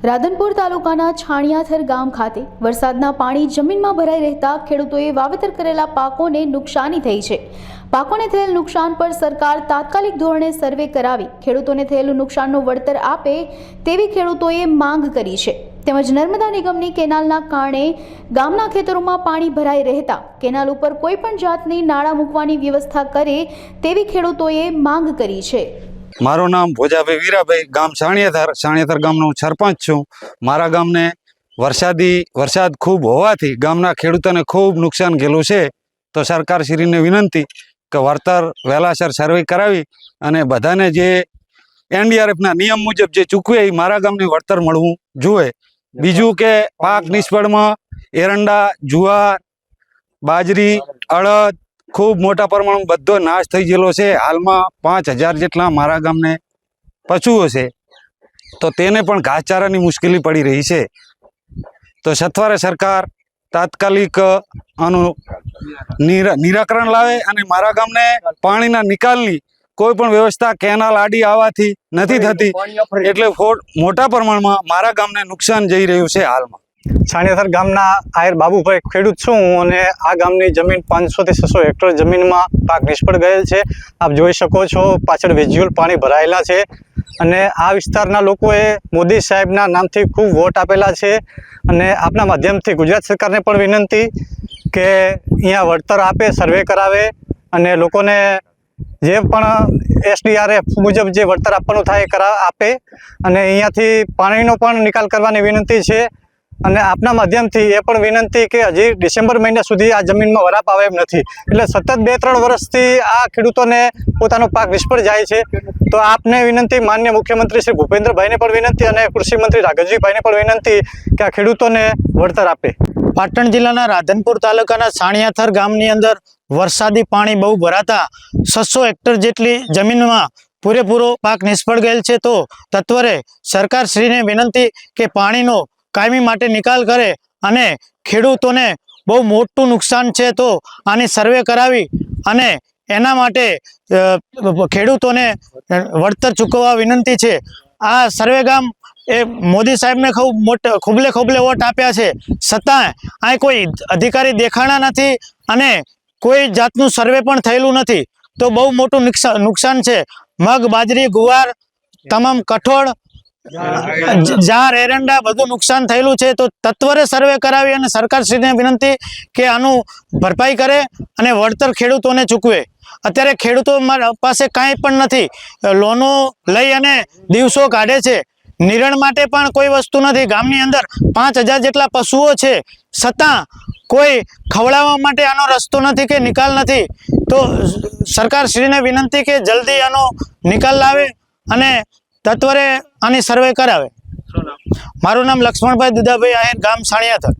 રાધનપુર તાલુકાના છાણિયાથર ગામ ખાતે વરસાદના પાણી જમીનમાં ભરાઈ રહેતા ખેડૂતોએ વાવેતર કરેલા પાકોને નુકસાની થઈ છે। પાકોને થયેલ નુકસાન પર સરકાર તાત્કાલિક ધોરણે સર્વે કરાવી ખેડૂતોને થયેલું નુકસાનનું વળતર આપે તેવી ખેડૂતોએ માંગ કરી છે। તેમજ નર્મદા નિગમની કેનાલના કારણે ગામના ખેતરોમાં પાણી ભરાઈ રહેતા કેનાલ ઉપર કોઈપણ જાતની નાળા મૂકવાની વ્યવસ્થા કરે તેવી ખેડૂતોએ માંગ કરી છે। મારું નામ ભોજાભાઈ વીરાભાઈ, ગામ છાણિયાથર ગામનો સરપંચ છું। મારા ગામને વરસાદ ખૂબ હોવાથી ગામના ખેડૂતોને ખૂબ નુકસાન ગયેલું છે। તો સરકારશ્રીને વિનંતી કે વળતર વહેલાસર સર્વે કરાવી અને બધાને જે એનડીઆરએફના નિયમ મુજબ જે ચૂકવે એ મારા ગામને વળતર મળવું જોઈએ। બીજું કે પાક નિષ્ફળમાં એરંડા, જુવાર, બાજરી, અડદ ખૂબ મોટા પ્રમાણમાં બધો નાશ થઈ ગયેલો છે। હાલમાં 5000 જેટલા મારા ગામને પશુઓ છે, તો તેને પણ ઘાસચારાની મુશ્કેલી પડી રહી છે। તો સત્વરે સરકાર તાત્કાલિક આનું નિરાકરણ લાવે અને મારા ગામને પાણીના નિકાલની કોઈ પણ વ્યવસ્થા કેનાલ આડી આવવાથી નથી થતી, એટલે મોટા પ્રમાણમાં મારા ગામને નુકસાન જઈ રહ્યું છે। હાલમાં છાણિયાથર ગામના આયર બાબુભાઈ ખેડૂત છું અને આ ગામની જમીન 500 થી 600 હેક્ટર જમીનમાં પાક નિષ્ફળ ગયેલ છે। આપ જોઈ શકો છો પાછળ વિઝ્યુઅલ પાણી ભરાયેલા છે અને આ વિસ્તારના લોકોએ મોદી સાહેબના નામથી ખૂબ વોટ આપેલા છે અને આપના માધ્યમથી ગુજરાત સરકારને પણ વિનંતી કે અહીંયા વળતર આપે, સર્વે કરાવે અને લોકોને જે પણ એસડીઆરએફ મુજબ જે વળતર આપવાનું થાય આપે અને અહીંયાથી પાણીનો પણ નિકાલ કરવાની વિનંતી છે। અને આપના માધ્યમથી એ પણ વિનંતી કે હજી ડિસેમ્બર મહિના સુધી આ જમીનમાં વરાપ આવે એમ નથી, એટલે સતત 2-3 વર્ષથી આ ખેડૂતોને પોતાનો પાક નિષ્ફળ જાય છે। તો આપને વિનંતી, માનનીય મુખ્યમંત્રી શ્રી ભૂપેન્દ્રભાઈને પણ વિનંતી અને કૃષિ મંત્રી રાઘવજીભાઈને પણ વિનંતી કે આ ખેડૂતોને વળતર આપે। પાટણ જિલ્લાના રાધનપુર તાલુકાના છાણિયાથર ગામની અંદર વરસાદી પાણી બહુ ભરાતા 600 હેક્ટર જેટલી જમીનમાં પૂરેપૂરો પાક નિષ્ફળ ગયેલ છે। તો તત્વરે સરકારશ્રીને વિનંતી કે પાણીનો કાયમી માટે નિકાલ કરે અને ખેડૂતોને બહુ મોટું નુકસાન છે, તો આની સર્વે કરાવી અને એના માટે ખેડૂતોને વળતર ચૂકવવા વિનંતી છે। આ સર્વે ગામ એ મોદી સાહેબને ખોબલે વોટ આપ્યા છે, છતાં અહીં કોઈ અધિકારી દેખાણા નથી અને કોઈ જાતનું સર્વે પણ થયેલું નથી। તો બહુ મોટું નુકસાન છે। મગ, બાજરી, ગુવાર, તમામ કઠોળ, જાર, એરંડા બધું નુકસાન થયેલું છે। તો તત્વરે સર્વે કરાવી અને સરકારશ્રીને વિનંતી કે આનું ભરપાઈ કરે અને વળતર ખેડૂતોને ચૂકવે। અત્યારે ખેડૂતો પાસે કાંઈ પણ નથી, લોનો લઈ અને દિવસો કાઢે છે, નિરણ માટે પણ કોઈ વસ્તુ નથી। ગામની અંદર 5000 જેટલા પશુઓ છે, છતાં કોઈ ખવડાવવા માટે આનો રસ્તો નથી કે નિકાલ નથી। તો સરકારશ્રીને વિનંતી કે જલ્દી આનો નિકાલ લાવે અને તત્વરે આની સર્વે કરાવે। મારું નામ લક્ષ્મણભાઈ દુદાભાઈ આહિર, ગામ છાણિયાથર।